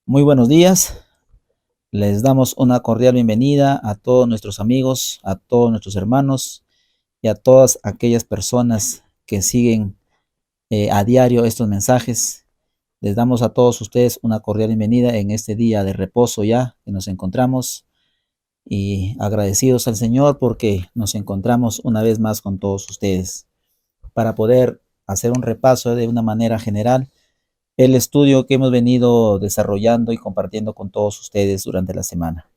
Muy buenos días. Les damos una cordial bienvenida a todos nuestros amigos, a todos nuestros hermanos y a todas aquellas personas que siguen a diario estos mensajes. Les damos a todos ustedes una cordial bienvenida en este día de reposo ya que nos encontramos y agradecidos al Señor porque nos encontramos una vez más con todos ustedes para poder hacer un repaso de una manera general el estudio que hemos venido desarrollando y compartiendo con todos ustedes durante la semana.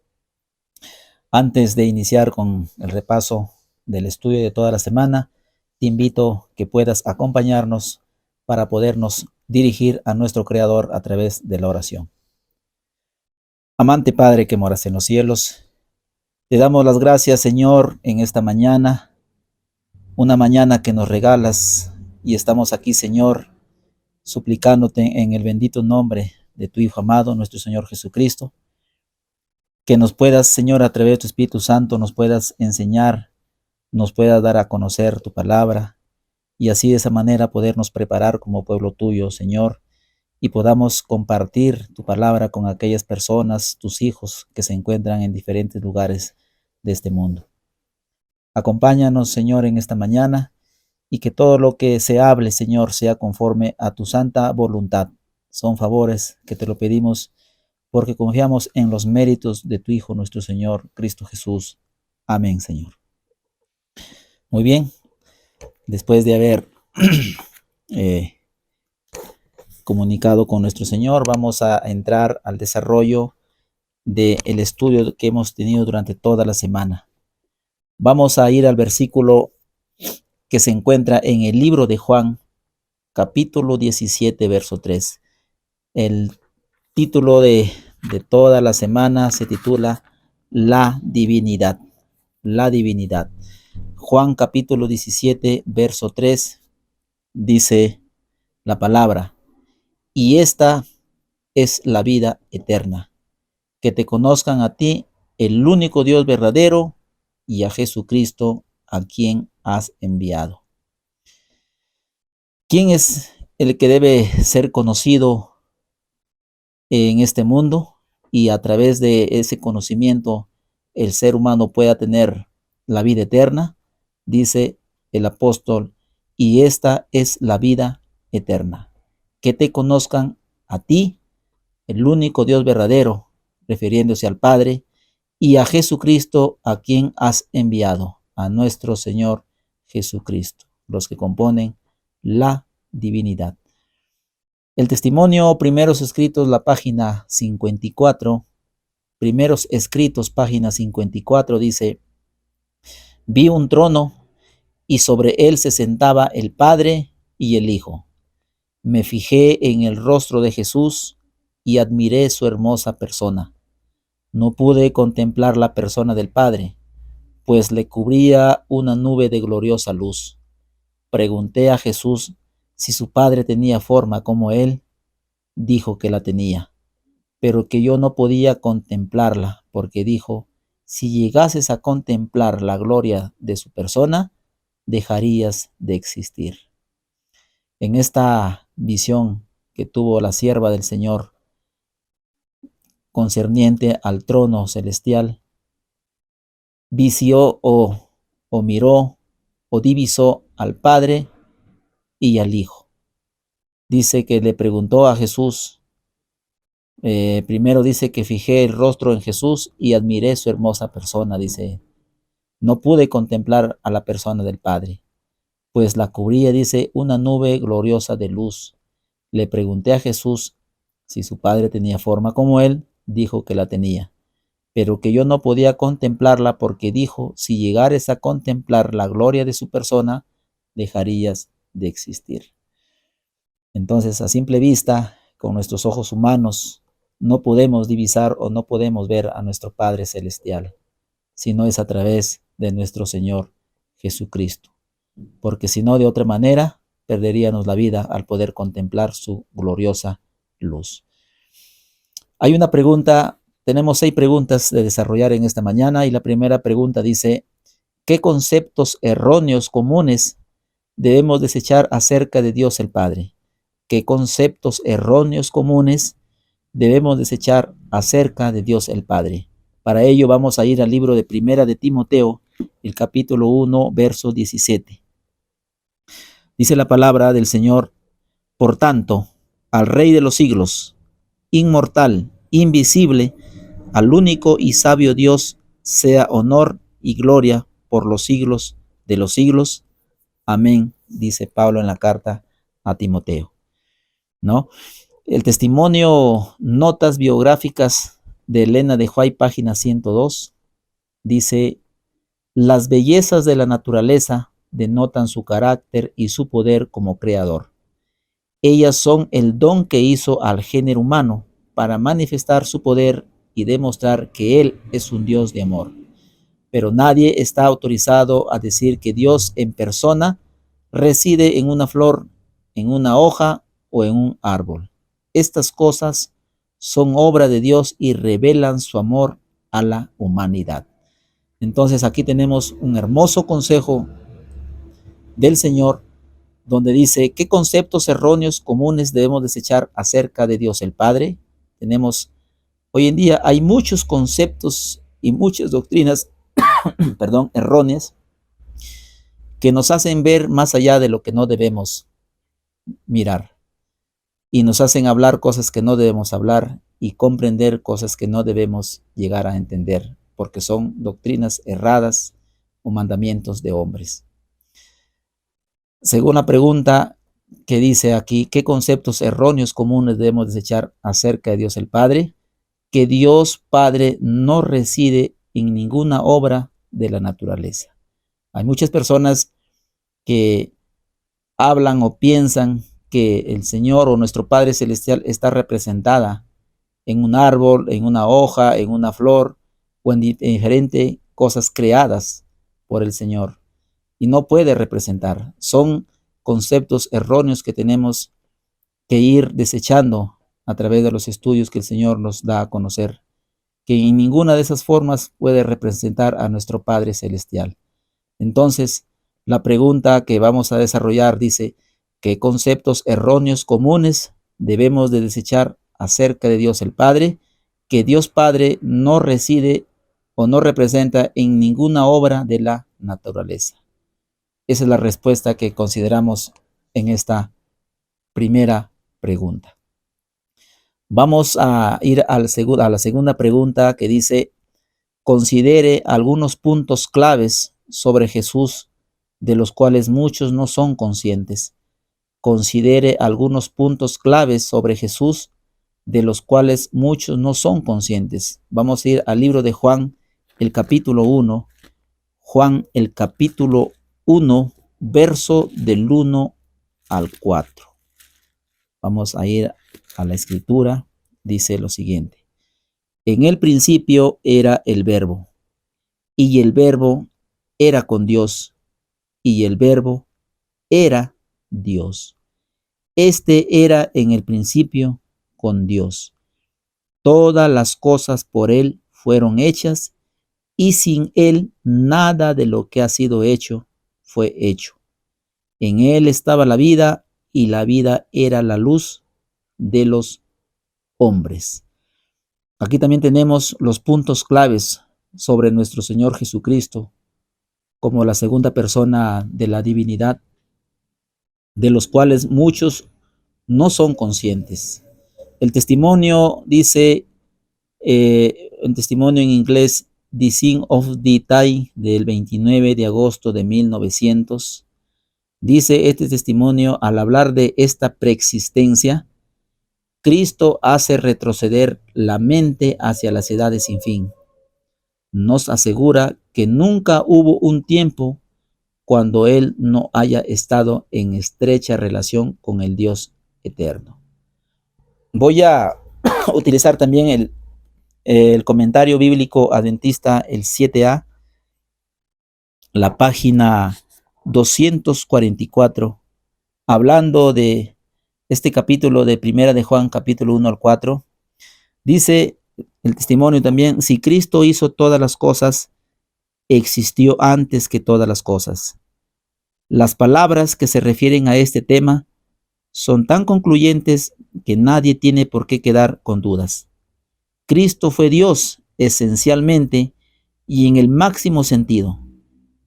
Antes de iniciar con el repaso del estudio de toda la semana, te invito que puedas acompañarnos para podernos dirigir a nuestro Creador a través de la oración. Amante Padre que moras en los cielos, te damos las gracias, Señor, en esta mañana, una mañana que nos regalas, y estamos aquí, Señor, suplicándote en el bendito nombre de tu Hijo amado, nuestro Señor Jesucristo, que nos puedas, Señor, a través de tu Espíritu Santo, nos puedas enseñar, nos puedas dar a conocer tu palabra, y así de esa manera podernos preparar como pueblo tuyo, Señor, y podamos compartir tu palabra con aquellas personas, tus hijos, que se encuentran en diferentes lugares de este mundo. Acompáñanos, Señor, en esta mañana, y que todo lo que se hable, Señor, sea conforme a tu santa voluntad. Son favores que te lo pedimos porque confiamos en los méritos de tu Hijo, nuestro Señor, Cristo Jesús. Amén, Señor. Muy bien, después de haber comunicado con nuestro Señor, vamos a entrar al desarrollo del estudio que hemos tenido durante toda la semana. Vamos a ir al versículo que se encuentra en el libro de Juan, capítulo 17, verso 3. El título de toda la semana se titula La divinidad. La divinidad. Juan capítulo 17, verso 3, dice la palabra: y esta es la vida eterna, que te conozcan a ti, el único Dios verdadero, y a Jesucristo, a quien has enviado. ¿Quién es el que debe ser conocido en este mundo? Y a través de ese conocimiento el ser humano pueda tener la vida eterna. Dice el apóstol: y esta es la vida eterna, que te conozcan a ti, el único Dios verdadero, refiriéndose al Padre, y a Jesucristo, a quien has enviado, a nuestro Señor Jesucristo, los que componen la divinidad. El testimonio Primeros Escritos, la página 54, Primeros Escritos, página 54, dice: vi un trono y sobre él se sentaba el Padre y el Hijo. Me fijé en el rostro de Jesús y admiré su hermosa persona. No pude contemplar la persona del Padre, pues le cubría una nube de gloriosa luz. Pregunté a Jesús si su Padre tenía forma como él. Dijo que la tenía, pero que yo no podía contemplarla, porque dijo: si llegases a contemplar la gloria de su persona, dejarías de existir. En esta visión que tuvo la sierva del Señor concerniente al trono celestial, visió o miró o divisó al Padre y al Hijo. Dice que le preguntó a Jesús, primero dice que fijé el rostro en Jesús y admiré su hermosa persona, dice. No pude contemplar a la persona del Padre, pues la cubría, dice, una nube gloriosa de luz. Le pregunté a Jesús si su Padre tenía forma como él. Dijo que la tenía, pero que yo no podía contemplarla, porque dijo: si llegares a contemplar la gloria de su persona, dejarías de existir. Entonces, a simple vista, con nuestros ojos humanos, no podemos divisar o no podemos ver a nuestro Padre Celestial, sino es a través de nuestro Señor Jesucristo. Porque si no, de otra manera, perderíamos la vida al poder contemplar su gloriosa luz. Hay una pregunta, tenemos 6 preguntas de desarrollar en esta mañana, y la primera pregunta dice: ¿qué conceptos erróneos comunes debemos desechar acerca de Dios el Padre? ¿Qué conceptos erróneos comunes debemos desechar acerca de Dios el Padre. Para ello vamos a ir al libro de Primera de Timoteo, el capítulo 1, verso 17. Dice la palabra del Señor: por tanto, al Rey de los siglos, inmortal, invisible, al único y sabio Dios, sea honor y gloria por los siglos de los siglos. Amén, dice Pablo en la carta a Timoteo, ¿no? El testimonio, notas biográficas de Elena de White, página 102, dice: las bellezas de la naturaleza denotan su carácter y su poder como creador. Ellas son el don que hizo al género humano para manifestar su poder y demostrar que Él es un Dios de amor. Pero nadie está autorizado a decir que Dios en persona reside en una flor, en una hoja o en un árbol. Estas cosas son obra de Dios y revelan su amor a la humanidad. Entonces aquí tenemos un hermoso consejo del Señor, donde dice qué conceptos erróneos comunes debemos desechar acerca de Dios el Padre. Tenemos, hoy en día hay muchos conceptos y muchas doctrinas, erróneas, que nos hacen ver más allá de lo que no debemos mirar, y nos hacen hablar cosas que no debemos hablar y comprender cosas que no debemos llegar a entender, porque son doctrinas erradas o mandamientos de hombres. Según la pregunta que dice aquí, ¿qué conceptos erróneos comunes debemos desechar acerca de Dios el Padre? Que Dios Padre no reside en ninguna obra de la naturaleza. Hay muchas personas que hablan o piensan que el Señor o nuestro Padre Celestial está representada en un árbol, en una hoja, en una flor o en diferentes cosas creadas por el Señor. Y no puede representar. Son conceptos erróneos que tenemos que ir desechando a través de los estudios que el Señor nos da a conocer, que en ninguna de esas formas puede representar a nuestro Padre Celestial. Entonces, la pregunta que vamos a desarrollar dice: ¿qué conceptos erróneos comunes debemos de desechar acerca de Dios el Padre? Que Dios Padre no reside o no representa en ninguna obra de la naturaleza. Esa es la respuesta que consideramos en esta primera pregunta. Vamos a ir a la segunda pregunta, que dice: considere algunos puntos claves sobre Jesús de los cuales muchos no son conscientes. Considere algunos puntos claves sobre Jesús de los cuales muchos no son conscientes. Vamos a ir al libro de Juan, el capítulo 1. Juan, el capítulo 1, verso del 1 al 4. Vamos a ir a la escritura. Dice lo siguiente: en el principio era el Verbo, y el Verbo era con Dios, y el Verbo era Dios. Este era en el principio con Dios. Todas las cosas por Él fueron hechas, y sin Él nada de lo que ha sido hecho fue hecho. En Él estaba la vida, y la vida era la luz de los hombres. Aquí también tenemos los puntos claves sobre nuestro Señor Jesucristo como la segunda persona de la divinidad, de los cuales muchos no son conscientes. El testimonio dice, el testimonio en inglés, The Sign of the Time, del 29 de agosto de 1900, dice este testimonio: al hablar de esta preexistencia, Cristo hace retroceder la mente hacia las edades sin fin. Nos asegura que nunca hubo un tiempo cuando Él no haya estado en estrecha relación con el Dios eterno. Voy a utilizar también el comentario bíblico adventista, el 7A, la página 244, hablando de este capítulo de Primera de Juan, capítulo 1 al 4. Dice el testimonio también: si Cristo hizo todas las cosas, existió antes que todas las cosas. Las palabras que se refieren a este tema son tan concluyentes que nadie tiene por qué quedar con dudas. Cristo fue Dios esencialmente y en el máximo sentido.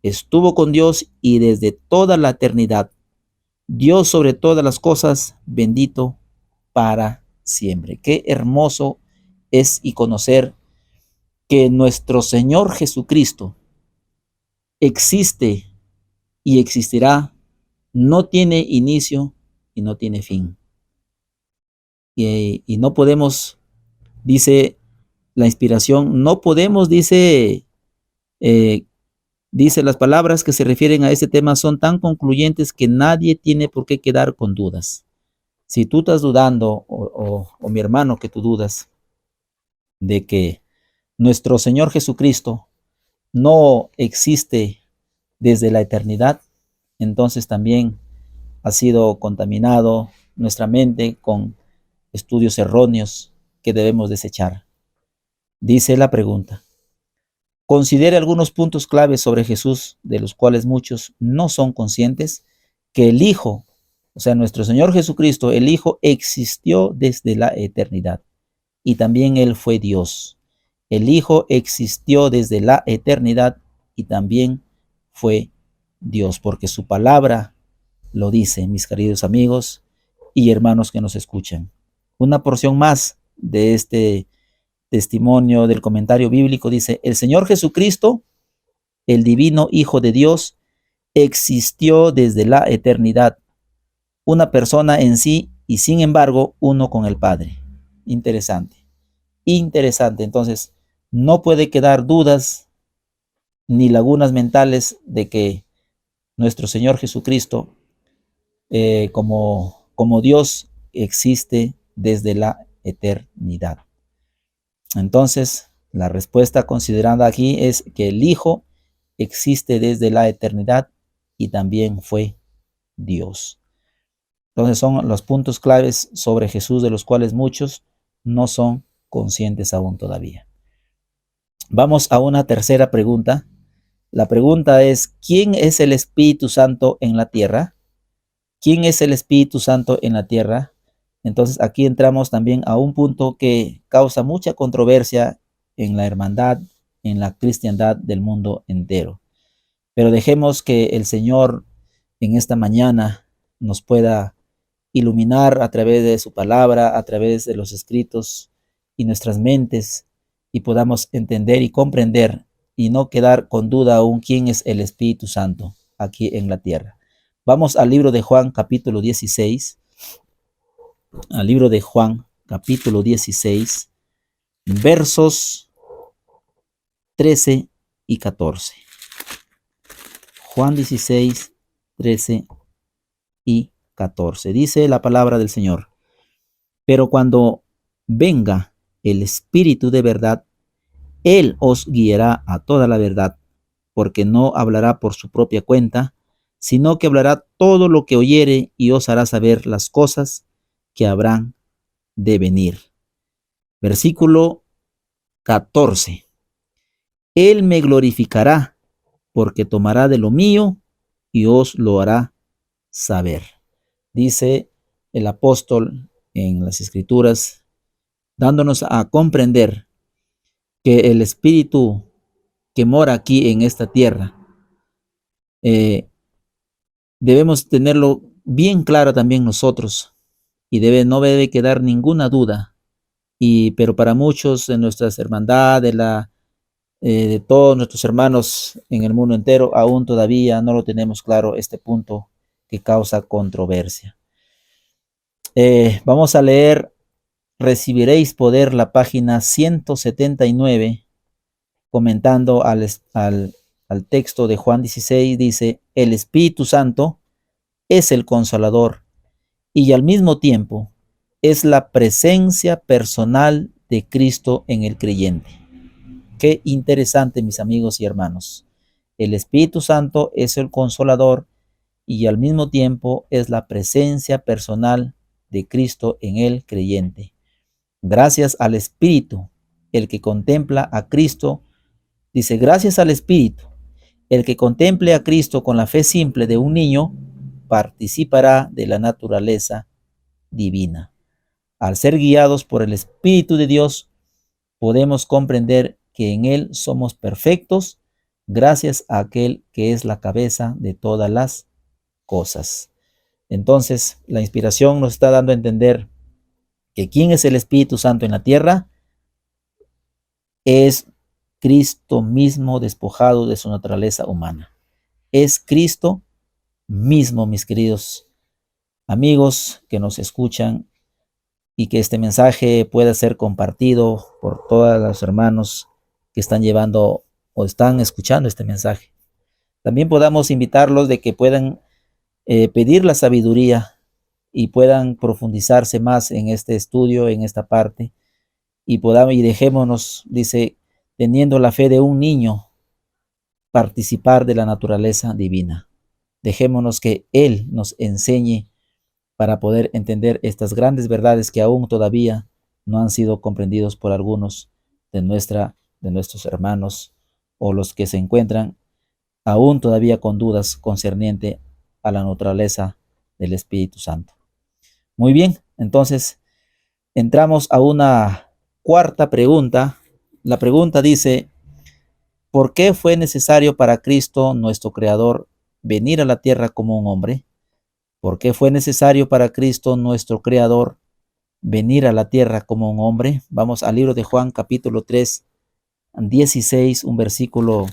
Estuvo con Dios y desde toda la eternidad. Dios sobre todas las cosas, bendito para siempre. Qué hermoso es y conocer que nuestro Señor Jesucristo existe y existirá, no tiene inicio y no tiene fin. Y no podemos, dice la inspiración, no podemos, dice las palabras que se refieren a este tema son tan concluyentes que nadie tiene por qué quedar con dudas. Si tú estás dudando, o mi hermano que tú dudas, de que nuestro Señor Jesucristo no existe desde la eternidad, entonces también ha sido contaminado nuestra mente con estudios erróneos que debemos desechar. Dice la pregunta: considere algunos puntos claves sobre Jesús, de los cuales muchos no son conscientes, que el Hijo, o sea, nuestro Señor Jesucristo, el Hijo, existió desde la eternidad y también Él fue Dios. El Hijo existió desde la eternidad y también fue Dios, porque su palabra lo dice, mis queridos amigos y hermanos que nos escuchan. Una porción más de este testimonio del comentario bíblico dice: el Señor Jesucristo, el divino Hijo de Dios, existió desde la eternidad, una persona en sí y sin embargo uno con el Padre. Interesante, interesante. Entonces, no puede quedar dudas ni lagunas mentales de que nuestro Señor Jesucristo, como Dios, existe desde la eternidad. Entonces, la respuesta considerada aquí es que el Hijo existe desde la eternidad y también fue Dios. Entonces son los puntos claves sobre Jesús de los cuales muchos no son conscientes aún todavía. Vamos a una tercera pregunta. La pregunta es: ¿quién es el Espíritu Santo en la tierra? ¿Quién es el Espíritu Santo en la tierra? Entonces aquí entramos también a un punto que causa mucha controversia en la hermandad, en la cristiandad del mundo entero. Pero dejemos que el Señor en esta mañana nos pueda iluminar a través de su palabra, a través de los escritos y nuestras mentes, y podamos entender y comprender y no quedar con duda aún quién es el Espíritu Santo aquí en la tierra. Vamos al libro de Juan, capítulo 16. Al libro de Juan, capítulo 16, versos 13 y 14. Juan 16, 13 y 14. Dice la palabra del Señor: pero cuando venga el Espíritu de verdad, Él os guiará a toda la verdad, porque no hablará por su propia cuenta, sino que hablará todo lo que oyere y os hará saber las cosas que habrán de venir. Versículo 14. Él me glorificará, porque tomará de lo mío y os lo hará saber. Dice el apóstol en las Escrituras, dándonos a comprender que el Espíritu que mora aquí en esta tierra, debemos tenerlo bien claro también nosotros, y no debe quedar ninguna duda. Pero para muchos de nuestras hermandades, de todos nuestros hermanos en el mundo entero, aún todavía no lo tenemos claro, este punto que causa controversia. Vamos a leer: recibiréis poder, la página 179, comentando al texto de Juan 16, dice: el Espíritu Santo es el Consolador y al mismo tiempo es la presencia personal de Cristo en el creyente. Qué interesante, mis amigos y hermanos. El Espíritu Santo es el Consolador y al mismo tiempo es la presencia personal de Cristo en el creyente. Gracias al Espíritu, el que contempla a Cristo, dice, gracias al Espíritu, el que contemple a Cristo con la fe simple de un niño, participará de la naturaleza divina. Al ser guiados por el Espíritu de Dios, podemos comprender que en Él somos perfectos gracias a aquel que es la cabeza de todas las cosas. Entonces, la inspiración nos está dando a entender que ¿quién es el Espíritu Santo en la tierra? Es Cristo mismo despojado de su naturaleza humana. Es Cristo mismo, mis queridos amigos que nos escuchan, y que este mensaje pueda ser compartido por todos los hermanos que están llevando o están escuchando este mensaje. También podamos invitarlos de que puedan pedir la sabiduría y puedan profundizarse más en este estudio, en esta parte, y dejémonos, dice, teniendo la fe de un niño, participar de la naturaleza divina. Dejémonos que Él nos enseñe para poder entender estas grandes verdades que aún todavía no han sido comprendidos por algunos de nuestros hermanos, o los que se encuentran aún todavía con dudas concerniente a la naturaleza del Espíritu Santo. Muy bien, entonces entramos a una cuarta pregunta. La pregunta dice: ¿por qué fue necesario para Cristo, nuestro Creador, venir a la tierra como un hombre? ¿Por qué fue necesario para Cristo, nuestro Creador, venir a la tierra como un hombre? Vamos al libro de Juan, capítulo 3, 16, un versículo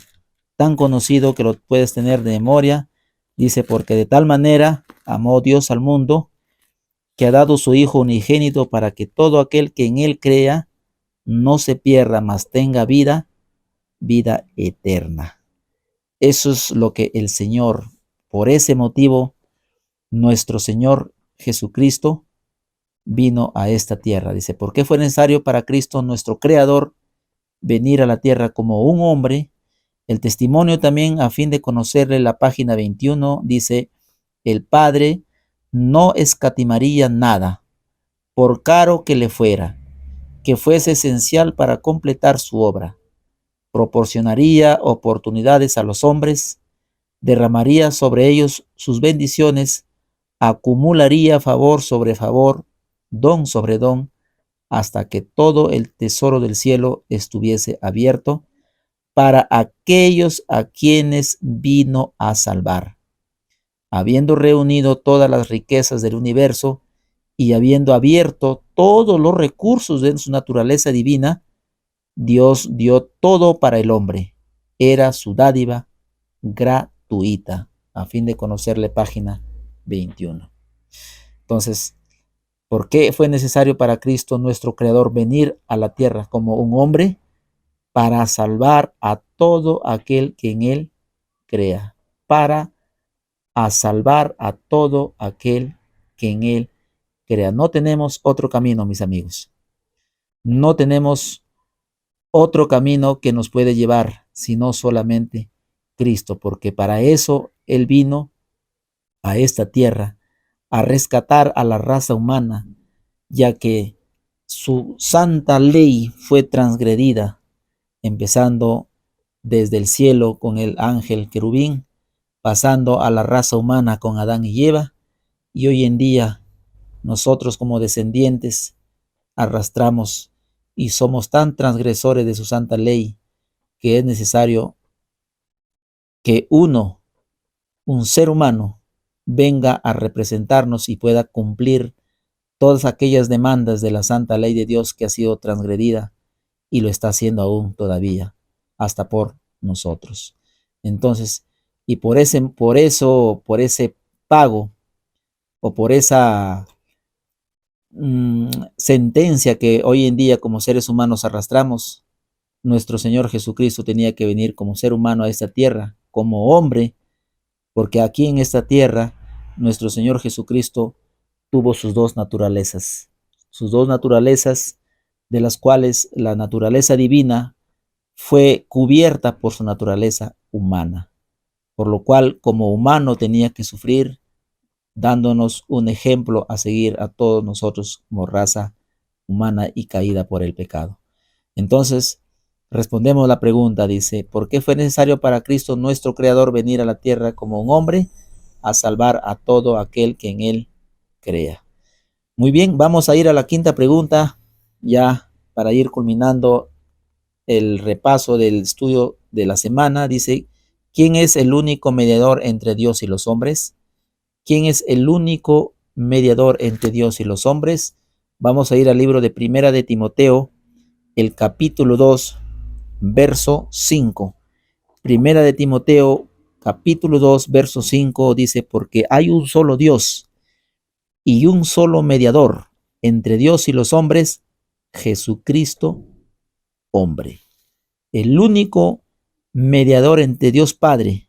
tan conocido que lo puedes tener de memoria. Dice: porque de tal manera amó Dios al mundo, que ha dado su Hijo unigénito, para que todo aquel que en Él crea no se pierda, mas tenga vida eterna. Eso es lo que el Señor, por ese motivo, nuestro Señor Jesucristo vino a esta tierra. Dice: ¿por qué fue necesario para Cristo, nuestro Creador, venir a la tierra como un hombre? El testimonio también, a fin de conocerle, la página 21, dice: el Padre no escatimaría nada, por caro que le fuera, que fuese esencial para completar su obra. Proporcionaría oportunidades a los hombres, derramaría sobre ellos sus bendiciones, acumularía favor sobre favor, don sobre don, hasta que todo el tesoro del cielo estuviese abierto para aquellos a quienes vino a salvar. Habiendo reunido todas las riquezas del universo y habiendo abierto todos los recursos de su naturaleza divina, Dios dio todo para el hombre. Era su dádiva gratuita. A fin de conocerle, página 21. Entonces, ¿por qué fue necesario para Cristo, nuestro Creador, venir a la tierra como un hombre? Para salvar a todo aquel que en Él crea. Para salvar a todo aquel que en Él crea. No tenemos otro camino, mis amigos. No tenemos otro camino que nos puede llevar, sino solamente Cristo, porque para eso Él vino a esta tierra, a rescatar a la raza humana, ya que su santa ley fue transgredida, empezando desde el cielo con el ángel querubín, pasando a la raza humana con Adán y Eva, y hoy en día nosotros como descendientes arrastramos y somos tan transgresores de su santa ley que es necesario que un ser humano, venga a representarnos y pueda cumplir todas aquellas demandas de la santa ley de Dios que ha sido transgredida y lo está haciendo aún todavía, hasta por nosotros. Entonces, y por ese pago, o por esa sentencia que hoy en día como seres humanos arrastramos, nuestro Señor Jesucristo tenía que venir como ser humano a esta tierra, como hombre, porque aquí en esta tierra nuestro Señor Jesucristo tuvo sus dos naturalezas, de las cuales la naturaleza divina fue cubierta por su naturaleza humana, por lo cual como humano tenía que sufrir, dándonos un ejemplo a seguir a todos nosotros como raza humana y caída por el pecado. Entonces, respondemos la pregunta, dice: ¿por qué fue necesario para Cristo, nuestro Creador, venir a la tierra como un hombre a salvar a todo aquel que en Él crea? Muy bien, vamos a ir a la quinta pregunta, ya para ir culminando el repaso del estudio de la semana. Dice, ¿quién es el único mediador entre Dios y los hombres? ¿Quién es el único mediador entre Dios y los hombres? Vamos a ir al libro de Primera de Timoteo, el capítulo 2, verso 5. Primera de Timoteo, capítulo 2, verso 5 dice, porque hay un solo Dios y un solo mediador entre Dios y los hombres, Jesucristo, hombre. El único mediador entre Dios Padre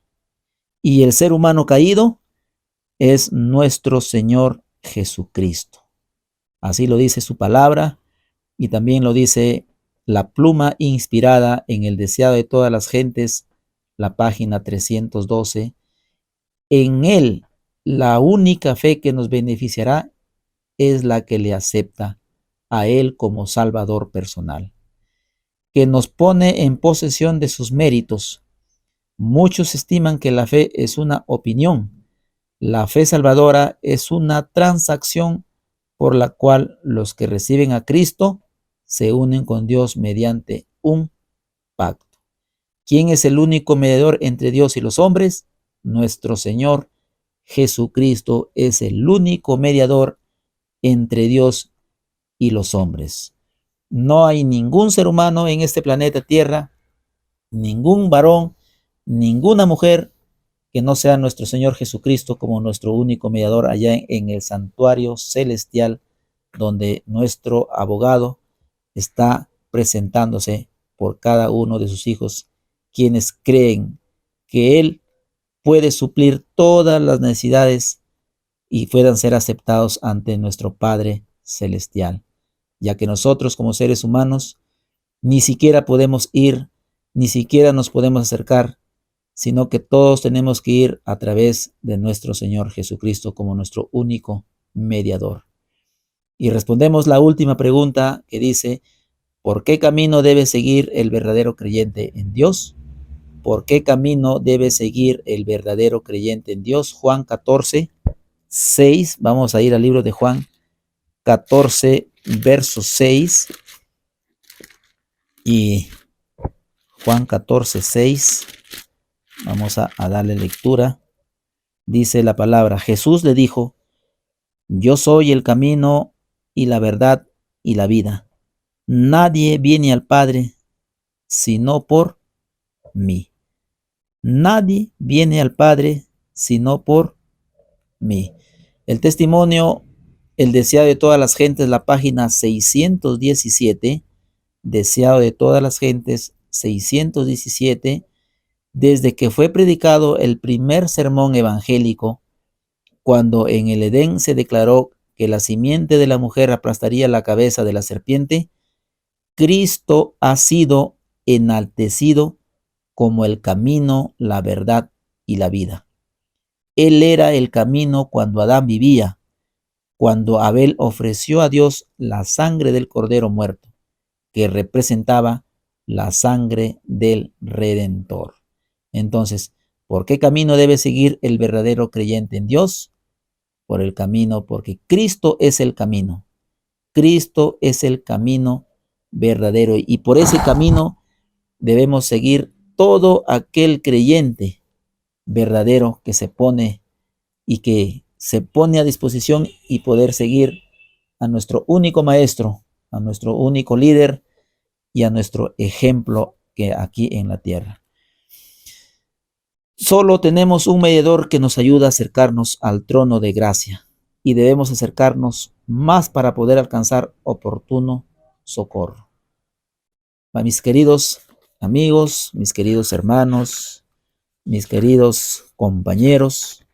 y el ser humano caído es nuestro Señor Jesucristo. Así lo dice su palabra y también lo dice la pluma inspirada en el deseado de todas las gentes, la página 312. En Él, la única fe que nos beneficiará es la que le acepta a Él como Salvador personal, que nos pone en posesión de sus méritos. Muchos estiman que la fe es una opinión. La fe salvadora es una transacción por la cual los que reciben a Cristo se unen con Dios mediante un pacto. ¿Quién es el único mediador entre Dios y los hombres? Nuestro Señor Jesucristo es el único mediador entre Dios y los hombres. No hay ningún ser humano en este planeta Tierra, ningún varón, ninguna mujer que no sea nuestro Señor Jesucristo como nuestro único mediador allá en el santuario celestial, donde nuestro abogado está presentándose por cada uno de sus hijos, quienes creen que Él puede suplir todas las necesidades y puedan ser aceptados ante nuestro Padre celestial, ya que nosotros como seres humanos ni siquiera podemos ir, ni siquiera nos podemos acercar, sino que todos tenemos que ir a través de nuestro Señor Jesucristo como nuestro único mediador. Y respondemos la última pregunta que dice, ¿por qué camino debe seguir el verdadero creyente en Dios? ¿Por qué camino debe seguir el verdadero creyente en Dios? Juan 14, 6. Vamos a ir al libro de Juan 14, verso 6. Y Juan 14, 6. Vamos a darle lectura. Dice la palabra, Jesús le dijo, yo soy el camino y la verdad y la vida. Nadie viene al Padre sino por mí. Nadie viene al Padre sino por mí. El testimonio, el deseado de todas las gentes, la página 617, deseado de todas las gentes, 617, desde que fue predicado el primer sermón evangélico, cuando en el Edén se declaró que la simiente de la mujer aplastaría la cabeza de la serpiente, Cristo ha sido enaltecido como el camino, la verdad y la vida. Él era el camino cuando Adán vivía, cuando Abel ofreció a Dios la sangre del cordero muerto, que representaba la sangre del Redentor. Entonces, ¿por qué camino debe seguir el verdadero creyente en Dios? Por el camino, porque Cristo es el camino. Cristo es el camino verdadero y por ese camino debemos seguir todo aquel creyente verdadero que se pone y que se pone a disposición y poder seguir a nuestro único maestro, a nuestro único líder y a nuestro ejemplo que aquí en la tierra. Solo tenemos un mediador que nos ayuda a acercarnos al trono de gracia y debemos acercarnos más para poder alcanzar oportuno socorro. Mis queridos amigos, mis queridos hermanos, mis queridos compañeros,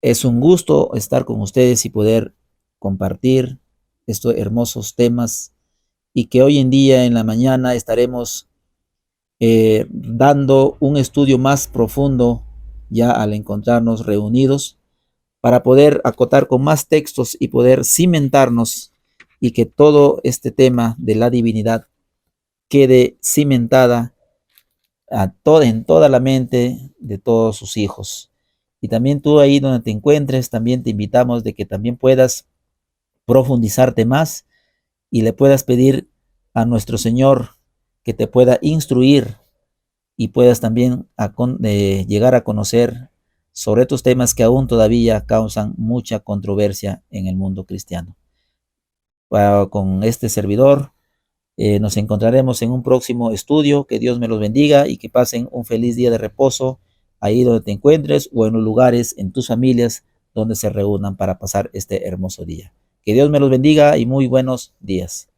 es un gusto estar con ustedes y poder compartir estos hermosos temas y que hoy en día en la mañana estaremos dando un estudio más profundo ya al encontrarnos reunidos para poder acotar con más textos y poder cimentarnos y que todo este tema de la divinidad quede cimentada en toda la mente de todos sus hijos. Y también tú ahí donde te encuentres, también te invitamos de que también puedas profundizarte más y le puedas pedir a nuestro Señor que te pueda instruir y puedas también llegar a conocer sobre estos temas que aún todavía causan mucha controversia en el mundo cristiano. Con este servidor nos encontraremos en un próximo estudio. Que Dios me los bendiga y que pasen un feliz día de reposo ahí donde te encuentres o en los lugares, en tus familias, donde se reúnan para pasar este hermoso día. Que Dios me los bendiga y muy buenos días.